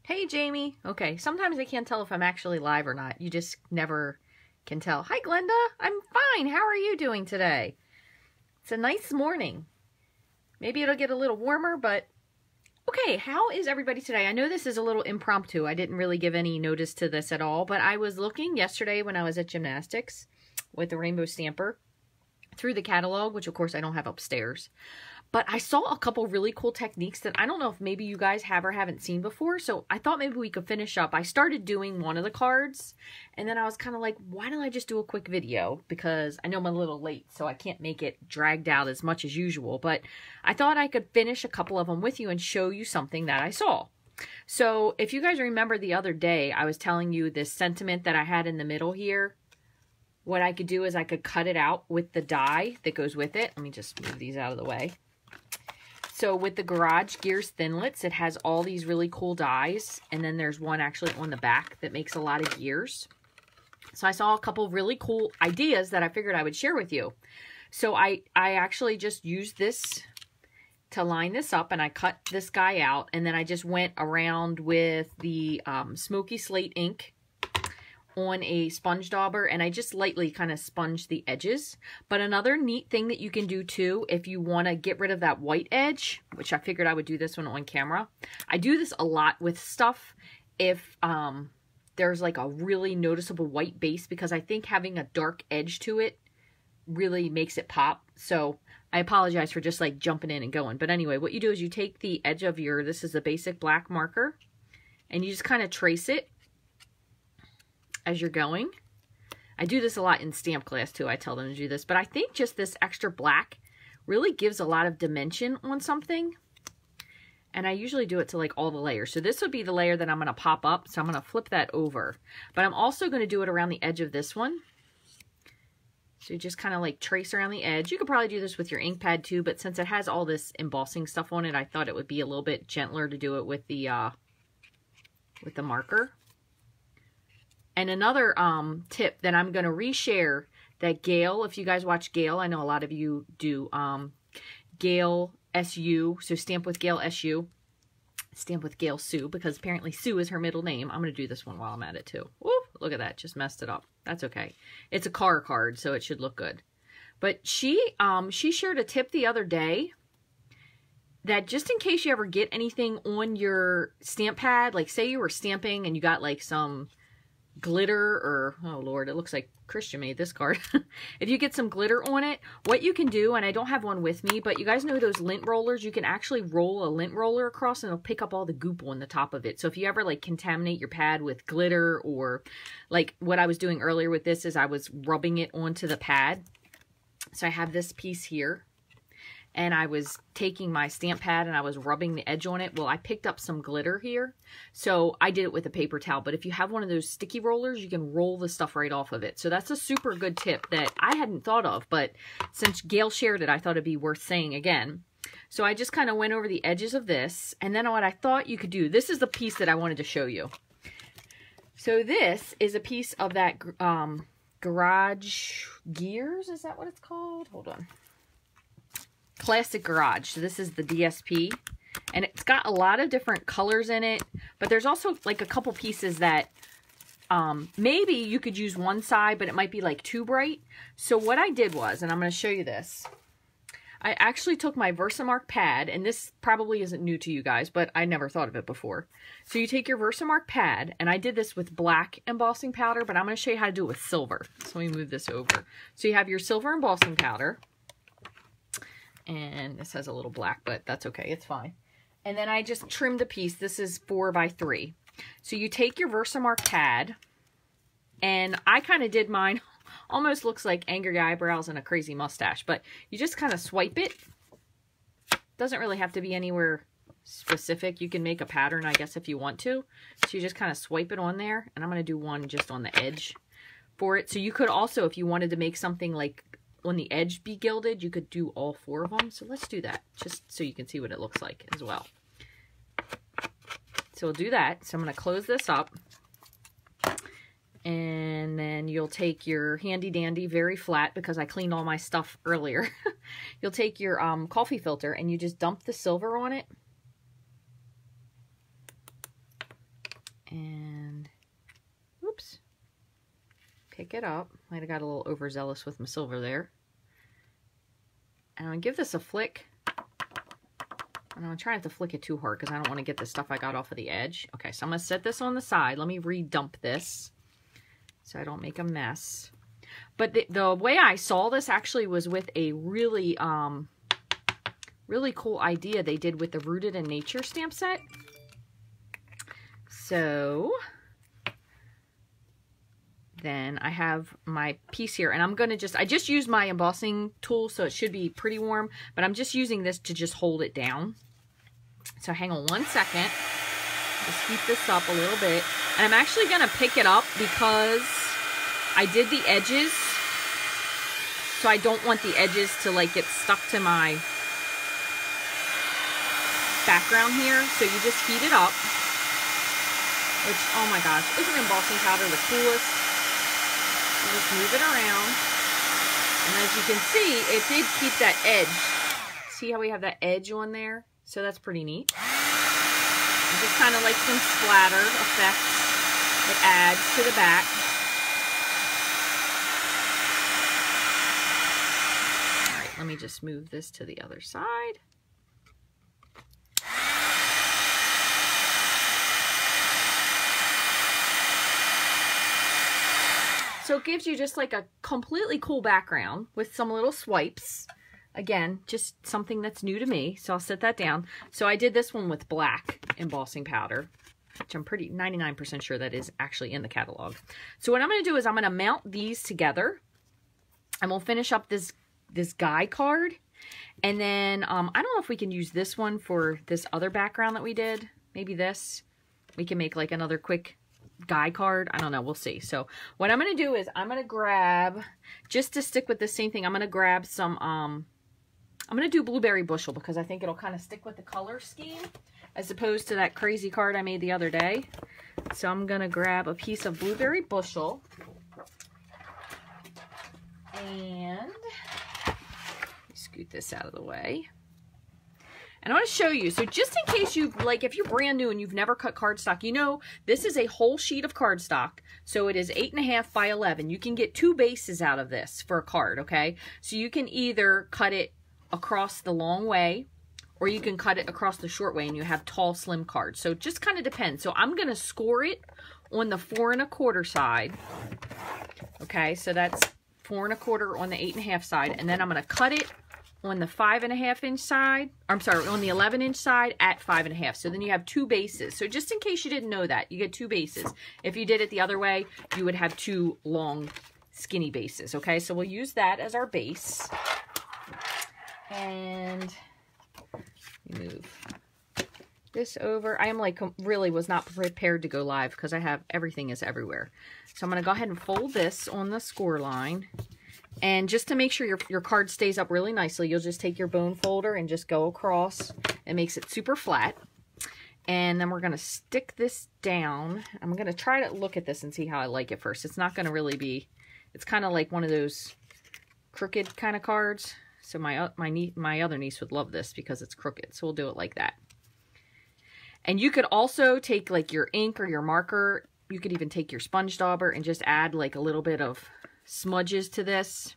Hey, Jamie. Okay, sometimes I can't tell if I'm actually live or not. You just never can tell. Hi, Glenda. I'm fine. How are you doing today? It's a nice morning. Maybe it'll get a little warmer, but okay, how is everybody today? I know this is a little impromptu. I didn't really give any notice to this at all, but I was looking yesterday when I was at gymnastics with the Rainbow Stamper through the catalog, which of course I don't have upstairs. But I saw a couple really cool techniques that I don't know if maybe you guys have or haven't seen before. So I thought maybe we could finish up. I started doing one of the cards and then I was kind of like, why don't I just do a quick video? Because I know I'm a little late, so I can't make it dragged out as much as usual. But I thought I could finish a couple of them with you and show you something that I saw. So if you guys remember the other day, I was telling you this sentiment that I had in the middle here. What I could do is I could cut it out with the die that goes with it. Let me just move these out of the way. So with the Garage Gears Thinlits, it has all these really cool dies. And then there's one actually on the back that makes a lot of gears. So I saw a couple really cool ideas that I figured I would share with you. So I actually just used this to line this up, and I cut this guy out. And then I just went around with the Smoky Slate ink on a sponge dauber, and I just lightly kind of sponged the edges. But another neat thing that you can do too, if you want to get rid of that white edge, which I figured I would do this one on camera. I do this a lot with stuff if there's like a really noticeable white base, because I think having a dark edge to it really makes it pop. So I apologize for just like jumping in and going. But anyway, what you do is you take the edge of your, this is a basic black marker, and you just kind of trace it as you're going. I do this a lot in stamp class too. I tell them to do this, but I think just this extra black really gives a lot of dimension on something. And I usually do it to like all the layers. So this would be the layer that I'm going to pop up. So I'm going to flip that over, but I'm also going to do it around the edge of this one. So you just kind of like trace around the edge. You could probably do this with your ink pad too, but since it has all this embossing stuff on it, I thought it would be a little bit gentler to do it with the marker. And another tip that I'm going to reshare that Gail, if you guys watch Gail, I know a lot of you do, Gail SU, so Stamp with Gail SU, Stamp with Gail Sue, because apparently Sue is her middle name. I'm going to do this one while I'm at it too. Woo, look at that, just messed it up. That's okay. It's a car card, so it should look good. But she shared a tip the other day that just in case you ever get anything on your stamp pad, like say you were stamping and you got like some glitter, or oh lord, it looks like Christian made this card. If you get some glitter on it, what you can do, and I don't have one with me, but you guys know those lint rollers, you can actually roll a lint roller across and it'll pick up all the goop on the top of it. So if you ever like contaminate your pad with glitter, or like what I was doing earlier with this is I was rubbing it onto the pad. So I have this piece here, and I was taking my stamp pad and I was rubbing the edge on it. Well, I picked up some glitter here, so I did it with a paper towel. But if you have one of those sticky rollers, you can roll the stuff right off of it. So that's a super good tip that I hadn't thought of, but since Gail shared it, I thought it'd be worth saying again. So I just kind of went over the edges of this, and then what I thought you could do, this is the piece that I wanted to show you. So this is a piece of that Garage Gears, is that what it's called? Hold on. Classic Garage. So this is the DSP, and it's got a lot of different colors in it, but there's also like a couple pieces that maybe you could use one side, but it might be like too bright. So what I did was, and I'm going to show you this, I actually took my Versamark pad, and this probably isn't new to you guys, but I never thought of it before. So you take your Versamark pad, and I did this with black embossing powder, but I'm going to show you how to do it with silver. So let me move this over. So you have your silver embossing powder, and this has a little black, but that's okay, it's fine. And then I just trimmed a piece. This is 4 by 3. So you take your Versamark pad, and I kind of did mine, almost looks like angry eyebrows and a crazy mustache, but you just kind of swipe it. Doesn't really have to be anywhere specific. You can make a pattern, I guess, if you want to. So you just kind of swipe it on there, and I'm going to do one just on the edge for it. So you could also, if you wanted to make something like on the edge be gilded, you could do all 4 of them. So let's do that, just so you can see what it looks like as well. So we'll do that. So I'm going to close this up, and then you'll take your handy dandy, very flat, because I cleaned all my stuff earlier. You'll take your coffee filter, and you just dump the silver on it. and oops, pick it up. Might have got a little overzealous with my silver there. And I'm going to give this a flick. And I'm trying not to flick it too hard because I don't want to get the stuff I got off of the edge. Okay, so I'm going to set this on the side. Let me re-dump this so I don't make a mess. But the way I saw this actually was with a really, really cool idea they did with the Rooted in Nature stamp set. So then I have my piece here, and I'm going to I just used my embossing tool, so it should be pretty warm, but I'm just using this to just hold it down. So hang on 1 second. Just heat this up a little bit. And I'm actually going to pick it up because I did the edges, so I don't want the edges to like get stuck to my background here. So you just heat it up, which, oh my gosh, isn't embossing powder the coolest? You just move it around, and as you can see, it did keep that edge. See how we have that edge on there? So that's pretty neat. And just kind of like some splatter effects it adds to the back. All right, let me just move this to the other side. So it gives you just like a completely cool background with some little swipes. Again, just something that's new to me. So I'll set that down. So I did this one with black embossing powder, which I'm pretty 99% sure that is actually in the catalog. So what I'm going to do is I'm going to mount these together, and we'll finish up this guy card. And then I don't know if we can use this one for this other background that we did. Maybe this. We can make like another quick guy card. I don't know. We'll see. So what I'm going to do is I'm going to grab, just to stick with the same thing, I'm going to grab some, I'm going to do Blueberry Bushel because I think it'll kind of stick with the color scheme as opposed to that crazy card I made the other day. So I'm going to grab a piece of Blueberry Bushel and scoot this out of the way. And I want to show you, so just in case you've, like, if you're brand new and you've never cut cardstock, you know, this is a whole sheet of cardstock. So it is 8.5 by 11. You can get 2 bases out of this for a card, okay? So you can either cut it across the long way, or you can cut it across the short way and you have tall, slim cards. So it just kind of depends. So I'm going to score it on the 4 1/4 side. Okay, so that's 4 1/4 on the 8.5 side. And then I'm going to cut it on the 5.5 inch side, I'm sorry, on the 11 inch side at 5.5. So then you have 2 bases. So just in case you didn't know that, you get 2 bases. If you did it the other way, you would have 2 long, skinny bases. Okay, so we'll use that as our base. And move this over. I am like really was not prepared to go live because I have everything is everywhere. So I'm going to go ahead and fold this on the score line. And just to make sure your card stays up really nicely, you'll just take your bone folder and just go across. It makes it super flat. And then we're going to stick this down. I'm going to try to look at this and see how I like it first. It's not going to really be, it's kind of like one of those crooked kind of cards. So my other niece would love this because it's crooked. So we'll do it like that. And you could also take like your ink or your marker. You could even take your sponge dauber and just add like a little bit of smudges to this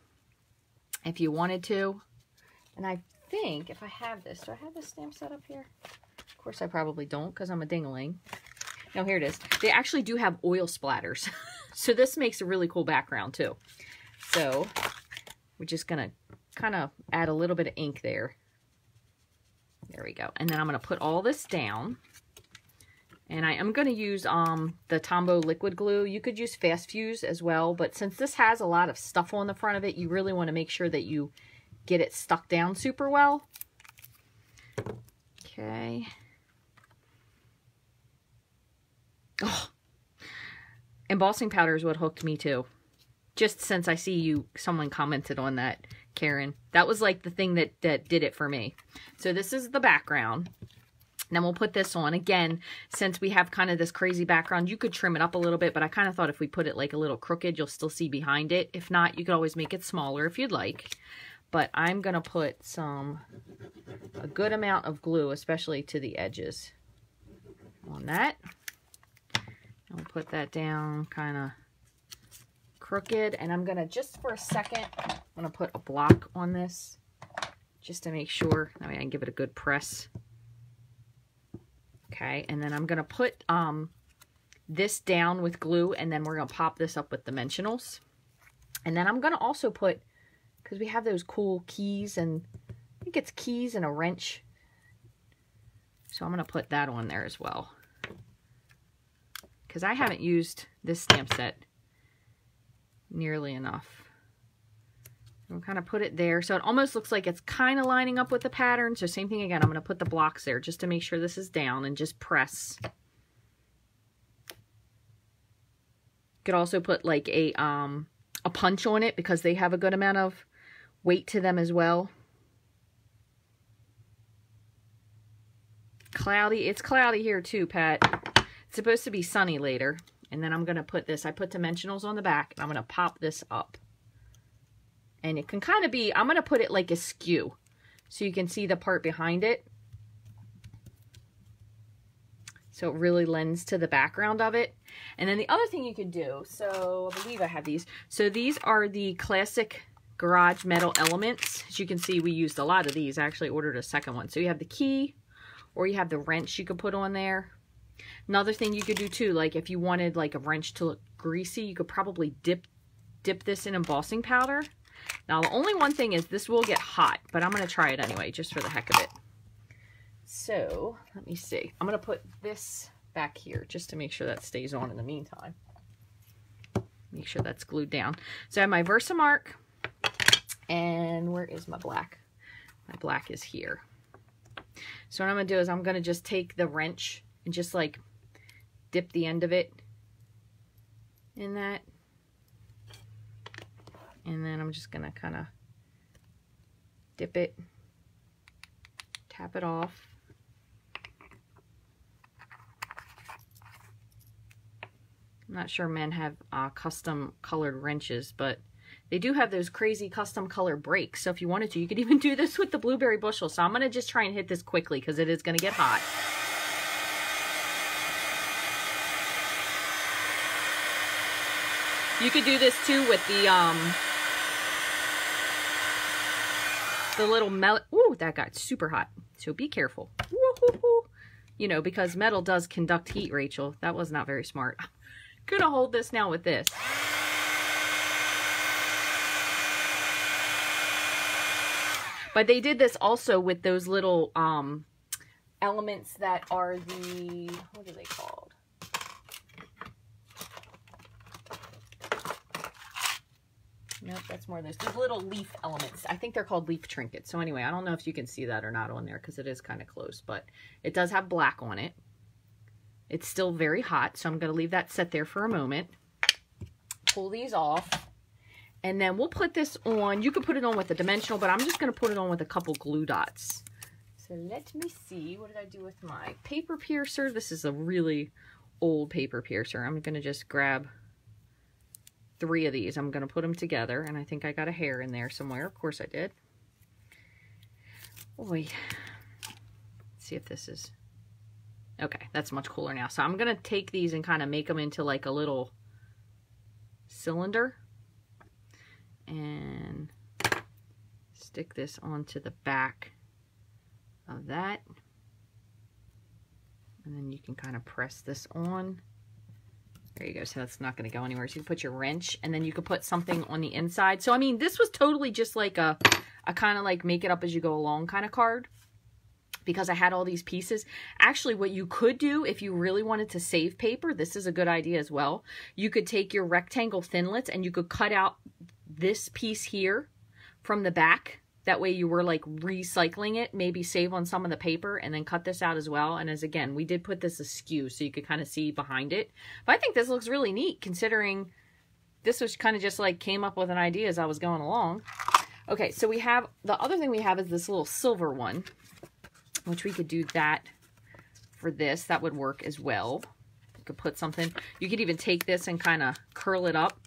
if you wanted to. And I think if I have this, do I have this stamp set up here? Of course I probably don't because I'm a ding-a-ling. No, here it is. They actually do have oil splatters. So this makes a really cool background too. So we're just going to kind of add a little bit of ink there. There we go. And then I'm going to put all this down. And I am going to use the Tombow liquid glue. You could use Fast Fuse as well, but since this has a lot of stuff on the front of it, you really want to make sure that you get it stuck down super well. Okay. Oh, embossing powder is what hooked me too. Just since I see someone commented on that, Karen. That was like the thing that did it for me. So this is the background. Then we'll put this on. Again, since we have kind of this crazy background, you could trim it up a little bit, but I kind of thought if we put it like a little crooked, you'll still see behind it. If not, you could always make it smaller if you'd like. But I'm going to put a good amount of glue, especially to the edges on that. I'll put that down kind of crooked, and I'm gonna, just for a second, I'm gonna put a block on this just to make sure. I mean, I can give it a good press. Okay, and then I'm gonna put this down with glue, and then we're gonna pop this up with dimensionals. And then I'm gonna also put, because we have those cool keys, and I think it's keys and a wrench, so I'm gonna put that on there as well, because I haven't used this stamp set nearly enough. I'll kind of put it there so it almost looks like it's kind of lining up with the pattern. So same thing again, I'm going to put the blocks there just to make sure this is down, and just press. Could also put like a punch on it, because they have a good amount of weight to them as well. Cloudy, it's cloudy here too, Pat. It's supposed to be sunny later. And then I'm going to put this, I put dimensionals on the back, and I'm going to pop this up. And it can kind of be, I'm going to put it like askew, so you can see the part behind it. So it really lends to the background of it. And then the other thing you could do, so I believe I have these. So these are the classic garage metal elements. As you can see, we used a lot of these. I actually ordered a second one. So you have the key, or you have the wrench you could put on there. Another thing you could do too, like if you wanted like a wrench to look greasy, you could probably dip this in embossing powder. Now the only one thing is this will get hot, but I'm going to try it anyway, just for the heck of it. So let me see. I'm going to put this back here just to make sure that stays on in the meantime. Make sure that's glued down. So I have my Versamark, and where is my black? My black is here. So what I'm going to do is I'm going to just take the wrench and just like dip the end of it in that. And then I'm just going to kind of dip it, tap it off. I'm not sure men have custom colored wrenches, but they do have those crazy custom color brakes. So if you wanted to, you could even do this with the blueberry bushel. So I'm going to just try and hit this quickly, because it is going to get hot. You could do this too with the little metal. Ooh, that got super hot. So be careful. Woo-hoo-hoo. You know, because metal does conduct heat, Rachel. That was not very smart. I'm gonna hold this now with this. But they did this also with those little elements that are the, what are they called? Nope, that's more of those little leaf elements. I think they're called leaf trinkets. So anyway, I don't know if you can see that or not on there, because it is kind of close, but it does have black on it. It's still very hot, so I'm going to leave that set there for a moment. Pull these off, and then we'll put this on. You could put it on with a dimensional, but I'm just going to put it on with a couple glue dots. So let me see. What did I do with my paper piercer? This is a really old paper piercer. I'm going to just grab 3 of these. I'm going to put them together, and I think I got a hair in there somewhere. Of course I did. Oh, wait. Let's see if this is... Okay, that's much cooler now. So I'm going to take these and kind of make them into like a little cylinder. And stick this onto the back of that. And then you can kind of press this on. There you go. So that's not going to go anywhere. So you can put your wrench, and then you could put something on the inside. So, I mean, this was totally just like a kind of like make it up as you go along kind of card, because I had all these pieces. Actually, what you could do if you really wanted to save paper, this is a good idea as well. You could take your rectangle thinlits and you could cut out this piece here from the back. That way you were like recycling it, maybe save on some of the paper, and then cut this out as well. And as again, we did put this askew so you could kind of see behind it. But I think this looks really neat, considering this was kind of just like came up with an idea as I was going along. Okay, so we have, the other thing we have is this little silver one, which we could do that for this. That would work as well. You could put something, you could even take this and kind of curl it up.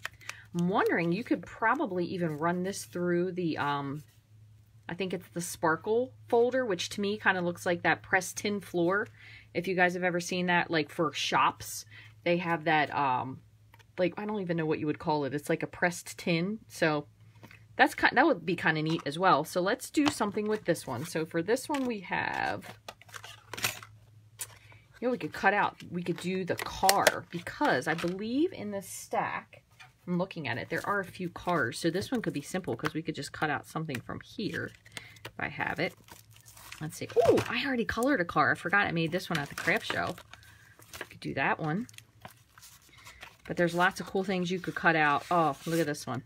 I'm wondering, you could probably even run this through the, I think it's the sparkle folder, which to me kind of looks like that pressed tin floor. If you guys have ever seen that, like for shops, they have that, like, I don't even know what you would call it. It's like a pressed tin. So that would be kind of neat as well. So let's do something with this one. So for this one we have, you know, we could cut out, we could do the car, because I believe in this stack, I'm looking at it, there are a few cars. So this one could be simple because we could just cut out something from here if I have it. Let's see. Oh, I already colored a car. I forgot I made this one at the craft show. I could do that one. But there's lots of cool things you could cut out. Oh, look at this one.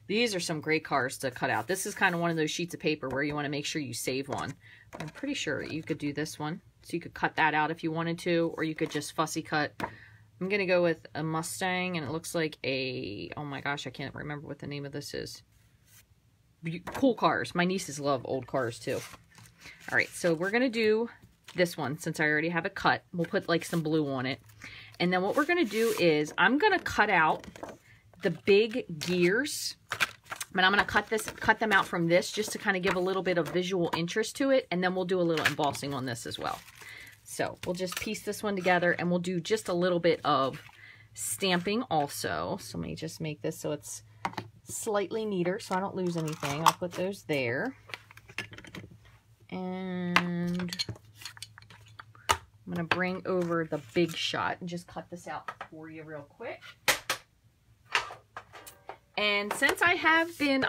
These are some great cars to cut out. This is kind of one of those sheets of paper where you want to make sure you save one. But I'm pretty sure you could do this one. So you could cut that out if you wanted to, or you could just fussy cut. I'm going to go with a Mustang, and it looks like a, oh my gosh, I can't remember what the name of this is. Cool cars. My nieces love old cars too. All right, so we're going to do this one since I already have it cut. We'll put like some blue on it. And then what we're going to do is I'm going to cut out the big gears, but I'm going to cut them out from this just to kind of give a little bit of visual interest to it. And then we'll do a little embossing on this as well. So we'll just piece this one together, and we'll do just a little bit of stamping also. So let me just make this so it's slightly neater so I don't lose anything. I'll put those there. And I'm going to bring over the big shot and just cut this out for you real quick. And since I have been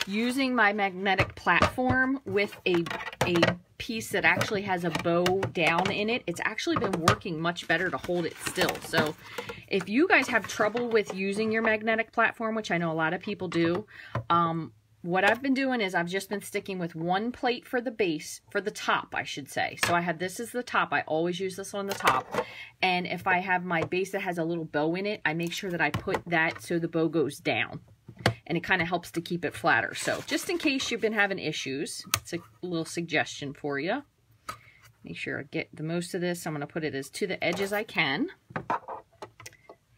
using my magnetic platform with a piece that actually has a bow down in it, it's actually been working much better to hold it still. So if you guys have trouble with using your magnetic platform, which I know a lot of people do, what I've been doing is I've just been sticking with one plate for the base, for the top, I should say. So I have this as the top. I always use this on the top. And if I have my base that has a little bow in it, I make sure that I put that so the bow goes down. And it kind of helps to keep it flatter. So just in case you've been having issues, it's a little suggestion for you. Make sure I get the most of this. I'm going to put it as to the edge as I can.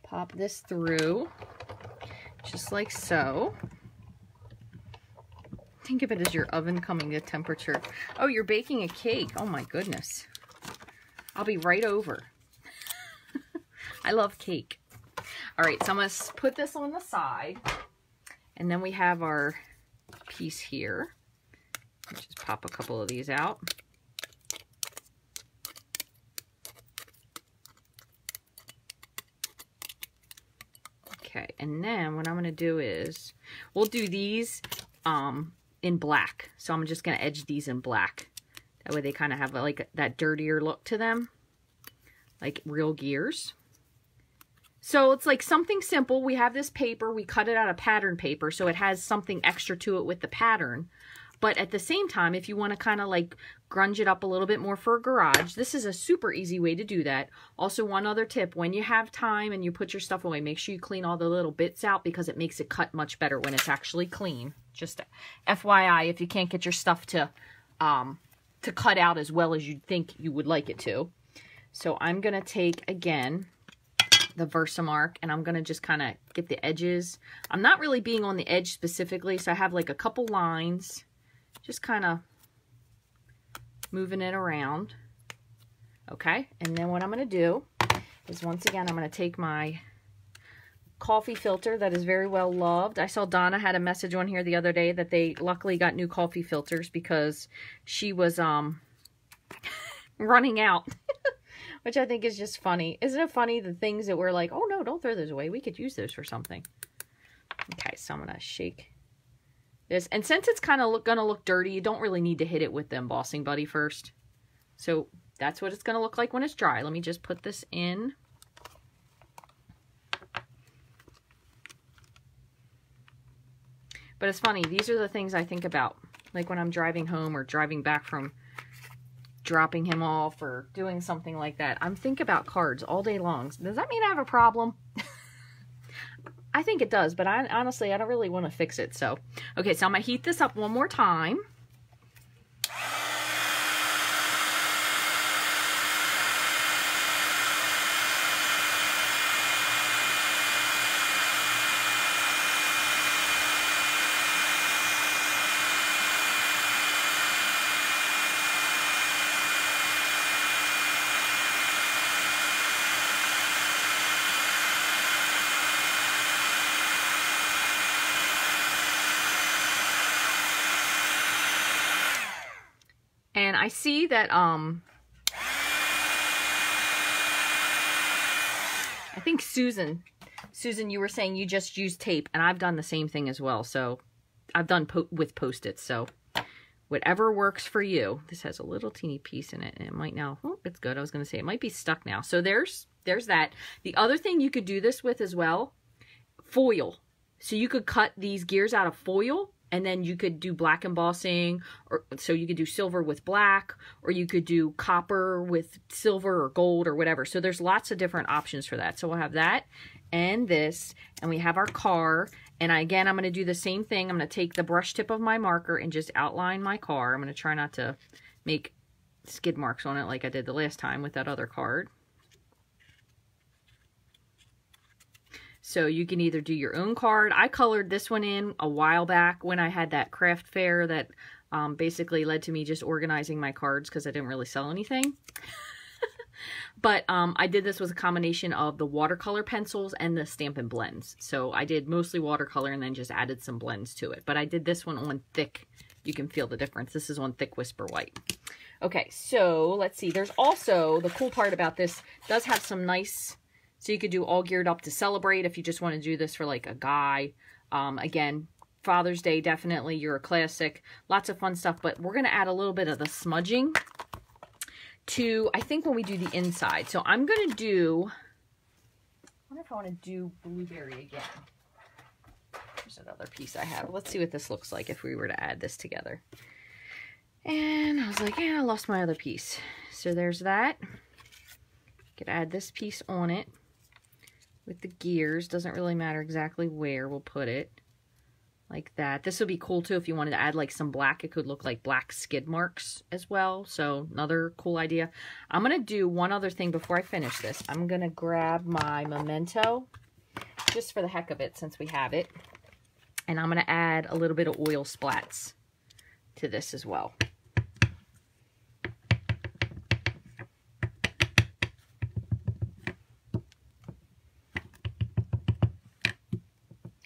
Pop this through, just like so. Think of it as your oven coming to temperature. Oh, you're baking a cake. Oh my goodness. I'll be right over. I love cake. All right, so I'm going to put this on the side. And then we have our piece here. Let's just pop a couple of these out. Okay, and then what I'm going to do is, we'll do these in black. So I'm just going to edge these in black. That way they kind of have like that dirtier look to them, like real gears. So it's like something simple. We have this paper, we cut it out of pattern paper, so it has something extra to it with the pattern. But at the same time, if you want to kind of like grunge it up a little bit more for a garage, this is a super easy way to do that. Also, one other tip, when you have time and you put your stuff away, make sure you clean all the little bits out because it makes it cut much better when it's actually clean. Just FYI, if you can't get your stuff to cut out as well as you think you would like it to. So I'm going to take, again, the Versamark, and I'm going to just kind of get the edges. I'm not really being on the edge specifically, so I have like a couple lines, just kind of moving it around. Okay, and then what I'm going to do is, once again, I'm going to take my coffee filter that is very well loved. I saw Donna had a message on here the other day that they luckily got new coffee filters because she was running out. Which I think is just funny. Isn't it funny, the things that we're like, oh no, don't throw those away. We could use those for something. Okay, so I'm going to shake this. And since it's kind of going to look dirty, you don't really need to hit it with the embossing buddy first. So that's what it's going to look like when it's dry. Let me just put this in. But it's funny. These are the things I think about. Like when I'm driving home or driving back from dropping him off or doing something like that. I'm thinking about cards all day long. Does that mean I have a problem? I think it does, but honestly, I don't really want to fix it. So, okay, so I'm going to heat this up one more time. And I see that, I think Susan, you were saying you just use tape, and I've done the same thing as well. So I've done with Post-its, so whatever works for you. This has a little teeny piece in it, and it might now, oh, it's good. I was going to say it might be stuck now. So there's that. The other thing you could do this with as well, foil. So you could cut these gears out of foil, and then you could do black embossing, or so you could do silver with black, or you could do copper with silver or gold or whatever. So there's lots of different options for that. So we'll have that and this, and we have our car. And again, I'm going to do the same thing. I'm going to take the brush tip of my marker and just outline my car. I'm going to try not to make skid marks on it like I did the last time with that other card. So you can either do your own card. I colored this one in a while back when I had that craft fair that basically led to me just organizing my cards because I didn't really sell anything. But I did this with a combination of the watercolor pencils and the Stampin' blends. So I did mostly watercolor and then just added some blends to it. But I did this one on thick. You can feel the difference. This is on thick Whisper White. Okay, so let's see. There's also, the cool part about this, does have some nice, so you could do all geared up to celebrate if you just want to do this for like a guy. Again, Father's Day, definitely. You're a classic. Lots of fun stuff. But we're going to add a little bit of the smudging to, I think, when we do the inside. So I'm going to do, I wonder if I want to do blueberry again. There's another piece I have. Let's see what this looks like if we were to add this together. And I was like, yeah, I lost my other piece. So there's that. Could add this piece on it with the gears. Doesn't really matter exactly where we'll put it. Like that. This would be cool too if you wanted to add like some black. It could look like black skid marks as well. So another cool idea. I'm going to do one other thing before I finish this. I'm going to grab my Memento just for the heck of it since we have it. And I'm going to add a little bit of oil splats to this as well.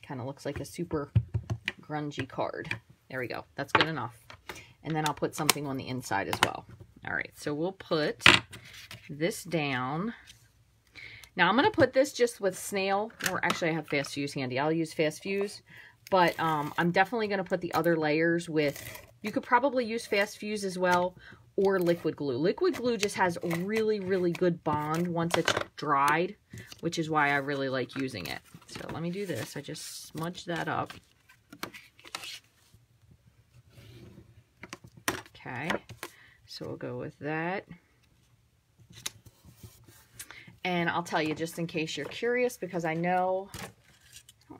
Kind of looks like a super grungy card. There we go. That's good enough. And then I'll put something on the inside as well. All right, so we'll put this down. Now I'm going to put this just with snail, or actually I have fast fuse handy. I'll use fast fuse, but I'm definitely going to put the other layers with, you could probably use fast fuse as well, or liquid glue. Liquid glue just has a really, really good bond once it's dried, which is why I really like using it. So let me do this. I just smudged that up. Okay, so we'll go with that. And I'll tell you, just in case you're curious, because I don't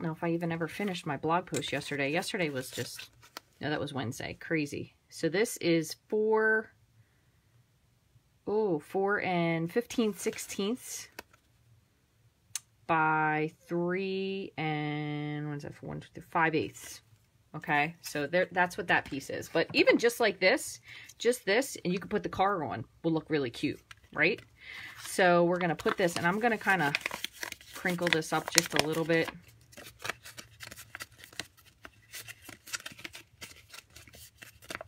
know if I even ever finished my blog post yesterday. Yesterday was just, no, that was Wednesday. Crazy. So this is 4 15/16 by 3 and, what is that, 1, 2, 5/8. Okay, so there, that's what that piece is. But even just like this, just this, and you can put the car on, will look really cute, right? So we're going to put this, and I'm going to kind of crinkle this up just a little bit.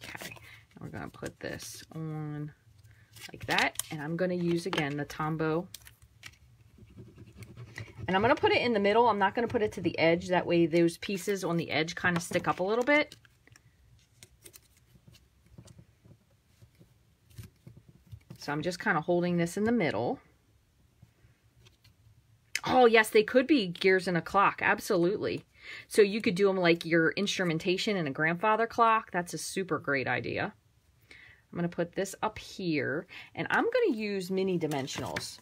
Okay, and we're going to put this on like that, and I'm going to use, again, the Tombow. And I'm going to put it in the middle. I'm not going to put it to the edge. That way those pieces on the edge kind of stick up a little bit. So I'm just kind of holding this in the middle. Oh, yes, they could be gears in a clock. Absolutely. So you could do them like your instrumentation in a grandfather clock. That's a super great idea. I'm going to put this up here. And I'm going to use mini dimensionals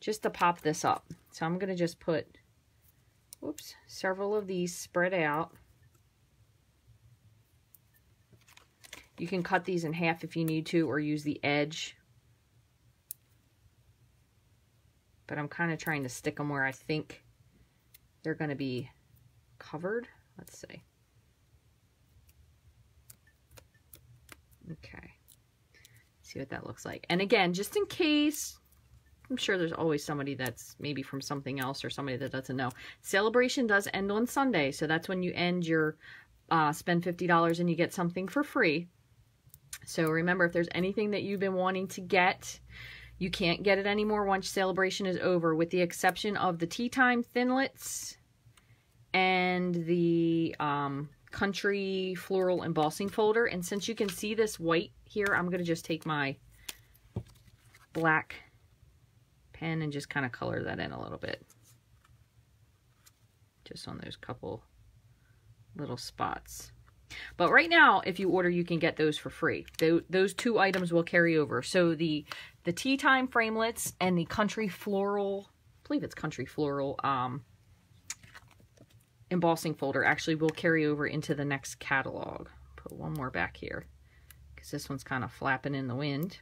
just to pop this up. So I'm going to just put, whoops, several of these spread out. You can cut these in half if you need to, or use the edge. But I'm kind of trying to stick them where I think they're going to be covered. Let's see. Okay. See what that looks like. And again, just in case, I'm sure there's always somebody that's maybe from something else or somebody that doesn't know. Celebration does end on Sunday, so that's when you end your spend $50 and you get something for free. So remember, if there's anything that you've been wanting to get, you can't get it anymore once celebration is over, with the exception of the Tea Time Thinlits and the Country Floral Embossing Folder. And since you can see this white here, I'm going to just take my black pen and just kind of color that in a little bit. Just on those couple little spots. But right now, if you order, you can get those for free. Those two items will carry over. So the Tea Time Framelits and the Country Floral, I believe it's Country Floral embossing folder actually will carry over into the next catalog. Put one more back here because this one's kind of flapping in the wind.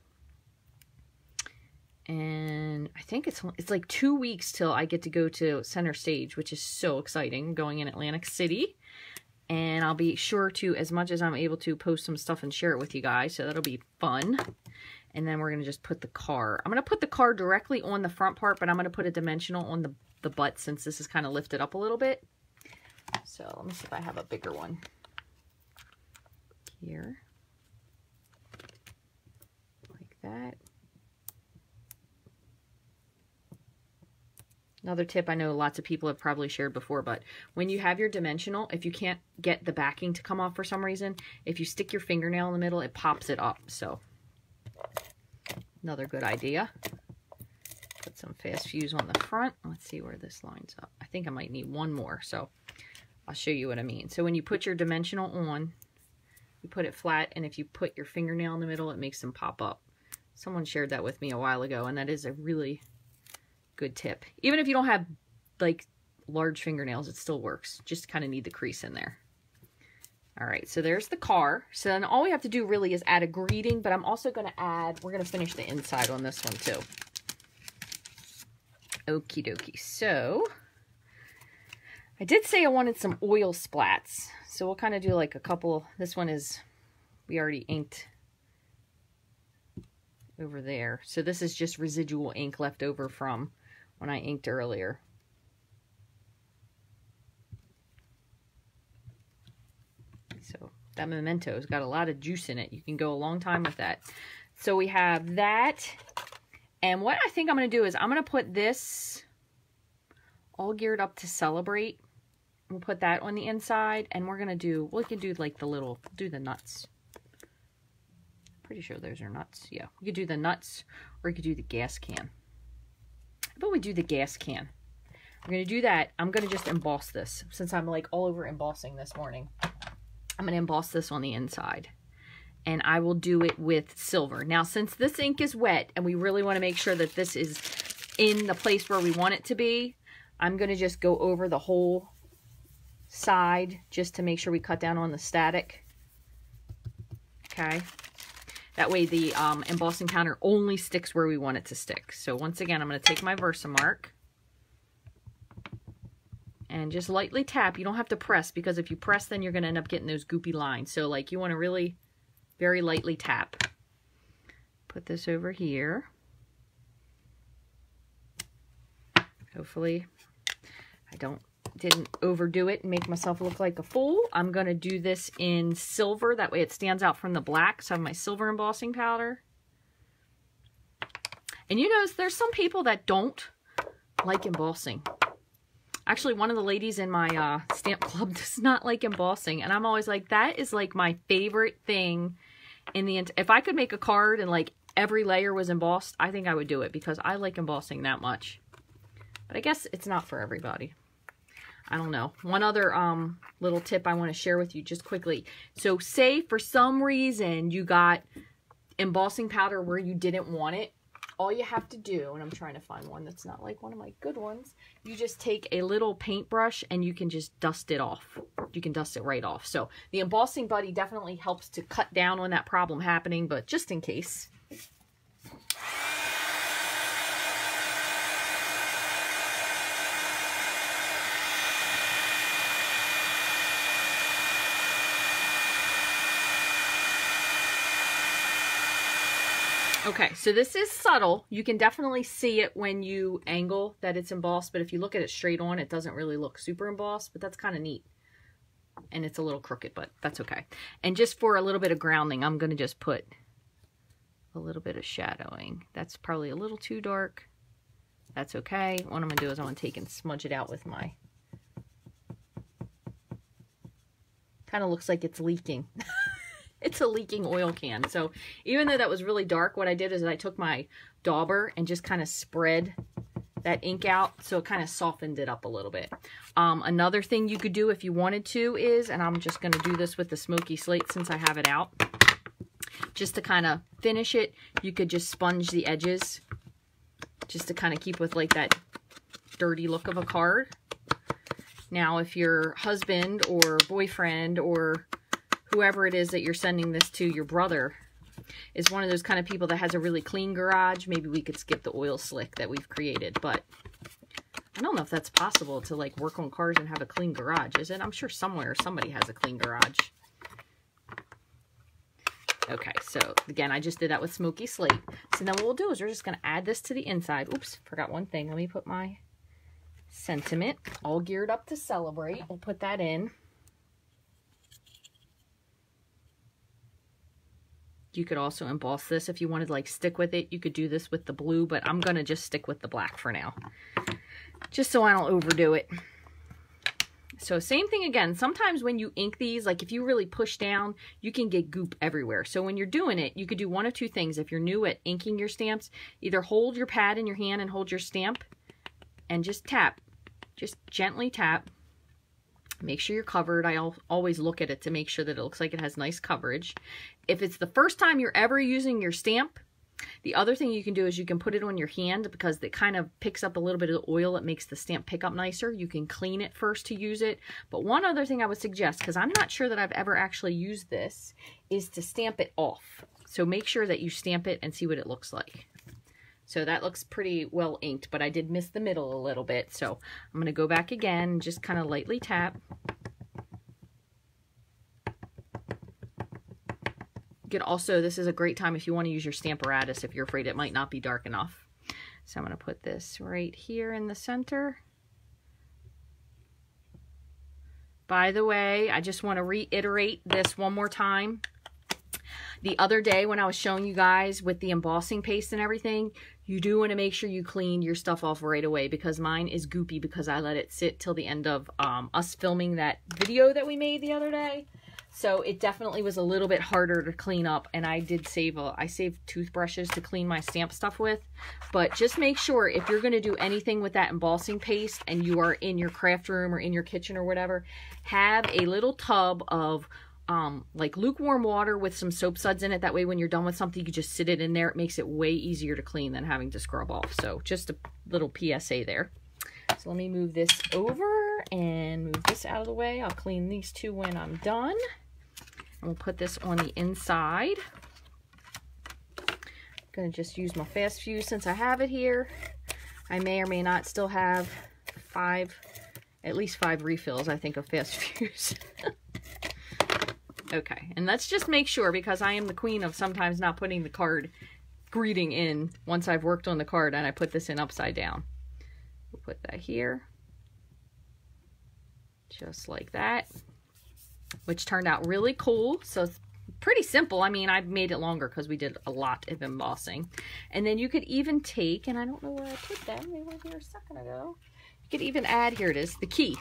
And I think it's like 2 weeks till I get to go to Center Stage, which is so exciting. I'm going in Atlantic City. And I'll be sure to, as much as I'm able to, post some stuff and share it with you guys. So that'll be fun. And then we're going to just put the car. I'm going to put the car directly on the front part, but I'm going to put a dimensional on the butt since this is kind of lifted up a little bit. So let me see if I have a bigger one here. Like that. Another tip I know lots of people have probably shared before, but when you have your dimensional, if you can't get the backing to come off for some reason, if you stick your fingernail in the middle, it pops it up. So another good idea. Put some fast fuse on the front. Let's see where this lines up. I think I might need one more, so I'll show you what I mean. So when you put your dimensional on, you put it flat, and if you put your fingernail in the middle, it makes them pop up. Someone shared that with me a while ago, and that is a really good tip. Even if you don't have like large fingernails, it still works. Just kind of need the crease in there. All right, so there's the car. So then all we have to do really is add a greeting, but I'm also going to add, we're going to finish the inside on this one too. Okie dokie. So I did say I wanted some oil splats. So we'll kind of do like a couple. This one is, we already inked over there. So this is just residual ink left over from when I inked earlier. So that memento's got a lot of juice in it. You can go a long time with that. So we have that. And what I think I'm going to do is I'm going to put this all geared up to celebrate. We'll put that on the inside, and we're going to do, we can do like the little, do the nuts. Pretty sure those are nuts. Yeah, you could do the nuts, or you could do the gas can. How about we do the gas can? We're going to do that. I'm going to just emboss this. Since I'm like all over embossing this morning, I'm going to emboss this on the inside. And I will do it with silver. Now, since this ink is wet, and we really want to make sure that this is in the place where we want it to be, I'm going to just go over the whole side just to make sure we cut down on the static. Okay. That way the embossing powder only sticks where we want it to stick. So once again, I'm going to take my Versamark and just lightly tap. You don't have to press, because if you press, then you're going to end up getting those goopy lines. So like you want to really very lightly tap. Put this over here. Hopefully I didn't overdo it and make myself look like a fool. I'm going to do this in silver. That way it stands out from the black. So I have my silver embossing powder. And you notice there's some people that don't like embossing. Actually, one of the ladies in my stamp club does not like embossing. And I'm always like, that is like my favorite thing in the... If I could make a card and like every layer was embossed, I think I would do it, because I like embossing that much. But I guess it's not for everybody. I don't know. One other little tip I want to share with you just quickly. So say for some reason you got embossing powder where you didn't want it. All you have to do, and I'm trying to find one that's not like one of my good ones, you just take a little paintbrush and you can just dust it off. You can dust it right off. So the embossing buddy definitely helps to cut down on that problem happening, but just in case. Okay, so this is subtle. You can definitely see it when you angle that it's embossed, but if you look at it straight on, it doesn't really look super embossed, but that's kind of neat. And it's a little crooked, but that's okay. And just for a little bit of grounding, I'm going to just put a little bit of shadowing. That's probably a little too dark. That's okay. What I'm going to do is I'm going to take and smudge it out with my... Kind of looks like it's leaking. It's a leaking oil can. So even though that was really dark, what I did is I took my dauber and just kind of spread that ink out, so it kind of softened it up a little bit. Another thing you could do if you wanted to is, and I'm just going to do this with the smoky slate since I have it out, just to kind of finish it, you could just sponge the edges just to kind of keep with like that dirty look of a card. Now, if your husband or boyfriend or whoever it is that you're sending this to, your brother, is one of those kind of people that has a really clean garage, maybe we could skip the oil slick that we've created. But I don't know if that's possible to like work on cars and have a clean garage, is it? I'm sure somewhere somebody has a clean garage. Okay, so again, I just did that with smoky slate. So now what we'll do is we're just going to add this to the inside. Oops, forgot one thing. Let me put my sentiment, all geared up to celebrate. We'll put that in. You could also emboss this if you wanted to like stick with it. You could do this with the blue, but I'm going to just stick with the black for now, just so I don't overdo it. So same thing again. Sometimes when you ink these, like if you really push down, you can get goop everywhere. So when you're doing it, you could do one of two things. If you're new at inking your stamps, either hold your pad in your hand and hold your stamp and just tap, just gently tap. Make sure you're covered. I always look at it to make sure that it looks like it has nice coverage. If it's the first time you're ever using your stamp, the other thing you can do is you can put it on your hand because it kind of picks up a little bit of the oil. It makes the stamp pick up nicer. You can clean it first to use it. But one other thing I would suggest, because I'm not sure that I've ever actually used this, is to stamp it off. So make sure that you stamp it and see what it looks like. So that looks pretty well inked, but I did miss the middle a little bit. So I'm going to go back again and just kind of lightly tap. You could also, this is a great time if you want to use your Stamparatus if you're afraid it might not be dark enough. So I'm going to put this right here in the center. By the way, I just want to reiterate this one more time. The other day when I was showing you guys with the embossing paste and everything, you do want to make sure you clean your stuff off right away because mine is goopy because I let it sit till the end of us filming that video that we made the other day. So it definitely was a little bit harder to clean up, and I did save I saved toothbrushes to clean my stamp stuff with. But just make sure if you're going to do anything with that embossing paste and you are in your craft room or in your kitchen or whatever, have a little tub of like lukewarm water with some soap suds in it. That way when you're done with something, you just sit it in there. It makes it way easier to clean than having to scrub off. So just a little PSA there. So let me move this over and move this out of the way. I'll clean these two when I'm done. And we'll put this on the inside. I'm going to just use my fast fuse since I have it here. I may or may not still have at least five refills, I think, of fast fuse. Okay, and let's just make sure, because I am the queen of sometimes not putting the card greeting in once I've worked on the card and I put this in upside down. We'll put that here. Just like that. Which turned out really cool. So it's pretty simple. I mean, I've made it longer because we did a lot of embossing. And then you could even take, and I don't know where I put that. Maybe right here a second ago. You could even add, here it is, the key.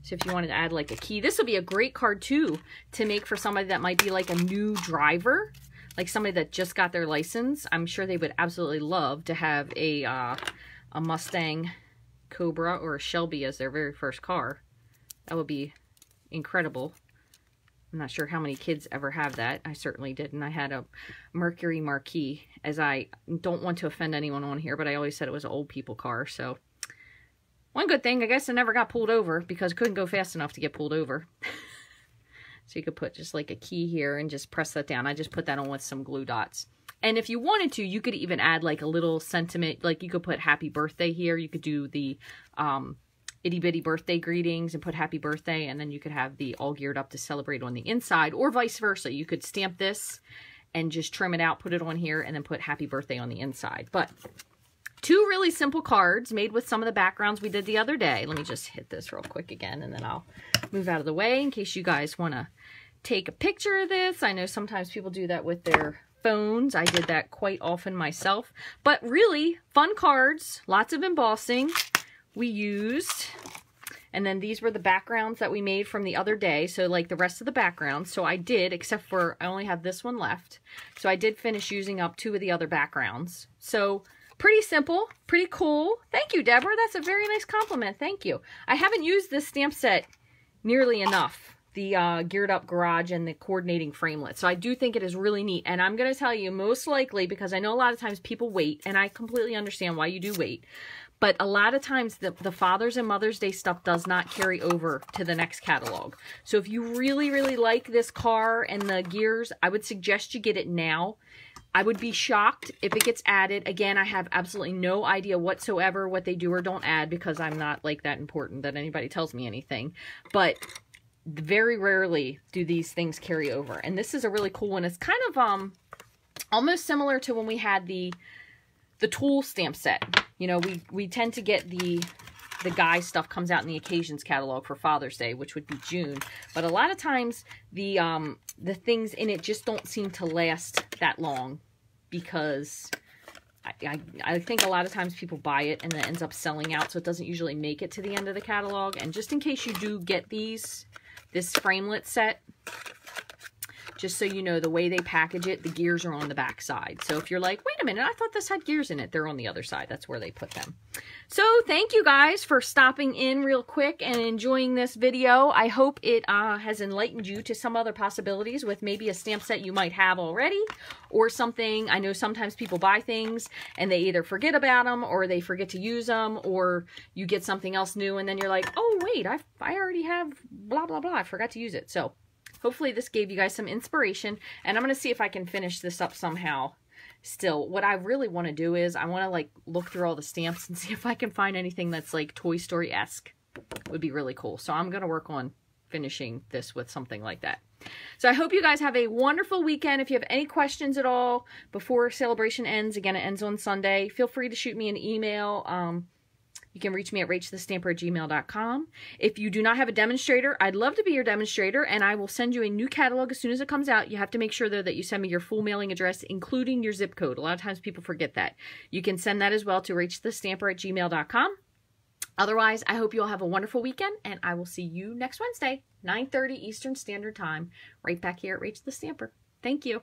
So if you wanted to add like a key, this would be a great card too to make for somebody that might be like a new driver, like somebody that just got their license. I'm sure they would absolutely love to have a Mustang Cobra or a Shelby as their very first car. That would be incredible. I'm not sure how many kids ever have that. I certainly didn't. I had a Mercury Marquis, as I don't want to offend anyone on here, but I always said it was an old people car. So one good thing, I guess I never got pulled over because I couldn't go fast enough to get pulled over. So you could put just like a key here and just press that down. I just put that on with some glue dots. And if you wanted to, you could even add like a little sentiment, like you could put happy birthday here. You could do the itty bitty birthday greetings and put happy birthday, and then you could have the all geared up to celebrate on the inside, or vice versa. You could stamp this and just trim it out, put it on here, and then put happy birthday on the inside. But two really simple cards made with some of the backgrounds we did the other day. Let me just hit this real quick again, and then I'll move out of the way in case you guys want to take a picture of this. I know sometimes people do that with their phones. I did that quite often myself. But really, fun cards, lots of embossing we used. And then these were the backgrounds that we made from the other day. So like the rest of the backgrounds. So I did, except for I only have this one left. So I did finish using up 2 of the other backgrounds. So pretty simple, pretty cool. Thank you, Deborah. That's a very nice compliment. Thank you. I haven't used this stamp set nearly enough. The Geared Up Garage and the coordinating framelit. So I do think it is really neat. And I'm going to tell you, most likely, because I know a lot of times people wait, and I completely understand why you do wait. But a lot of times the Father's and Mother's Day stuff does not carry over to the next catalog. So if you really, really like this car and the gears, I would suggest you get it now. I would be shocked if it gets added. Again, I have absolutely no idea whatsoever what they do or don't add because I'm not like that important that anybody tells me anything. But very rarely do these things carry over. And this is a really cool one. It's kind of almost similar to when we had the tool stamp set. You know, we tend to get the guy stuff comes out in the occasions catalog for Father's Day, which would be June. But a lot of times the things in it just don't seem to last that long because I think a lot of times people buy it and then it ends up selling out, so it doesn't usually make it to the end of the catalog. And just in case you do get this framelit set, just so you know, the way they package it, the gears are on the back side. So if you're like, wait a minute, I thought this had gears in it, they're on the other side. That's where they put them. So thank you guys for stopping in real quick and enjoying this video. I hope it has enlightened you to some other possibilities with maybe a stamp set you might have already or something. I know sometimes people buy things and they either forget about them or they forget to use them, or you get something else new and then you're like, oh wait, I already have blah, blah, blah. I forgot to use it. So hopefully this gave you guys some inspiration, and I'm going to see if I can finish this up somehow still. What I really want to do is I want to like look through all the stamps and see if I can find anything that's like Toy Story-esque. Would be really cool. So I'm going to work on finishing this with something like that. So I hope you guys have a wonderful weekend. If you have any questions at all before celebration ends, again, it ends on Sunday, feel free to shoot me an email. You can reach me at rachthestamper@gmail.com. If you do not have a demonstrator, I'd love to be your demonstrator, and I will send you a new catalog as soon as it comes out. You have to make sure, though, that you send me your full mailing address, including your zip code. A lot of times people forget that. You can send that as well to rachthestamper@gmail.com. Otherwise, I hope you all have a wonderful weekend, and I will see you next Wednesday, 9:30 Eastern Standard Time, right back here at Rach the Stamper. Thank you.